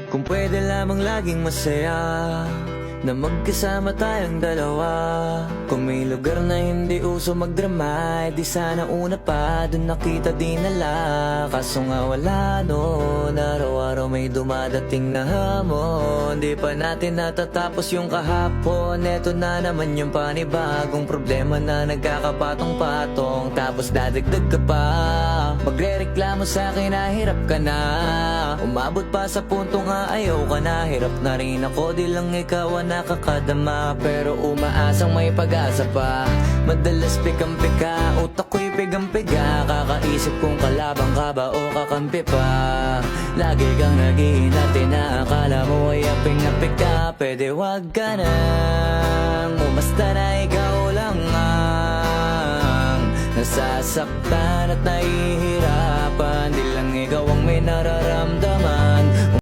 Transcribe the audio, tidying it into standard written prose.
Kung pwede lamang laging masaya na magkasama tayong dalawa. Kung may lugar na hindi uso magdrama, di sana una pa dun nakita dinala. Kaso nga wala noon, araw-araw may dumadating na hamon. Di pa natin natatapos yung kahapon, eto na naman yung panibagong problema na nagkakapatong-patong. Tapos dadagdag ka pa, magre-reklamo sa'kin na hirap ka na. Umabot pa sa punto nga ayaw ka na. Hirap na rin ako, di lang ikaw ang nakakadama. Pero umaasang may pag-asa pa. Madalas pikam-pika, utak ko'y pigang-piga. Kakaisip kung kalabang ka ba o kakampi pa. Lagi kang naghihinati na akala mo ay aping-apik ka. Pwede wag ka nang umasta na ikaw lang ang nasasaktan at nahihirapan. Di lang ikaw ang may nararamdaman.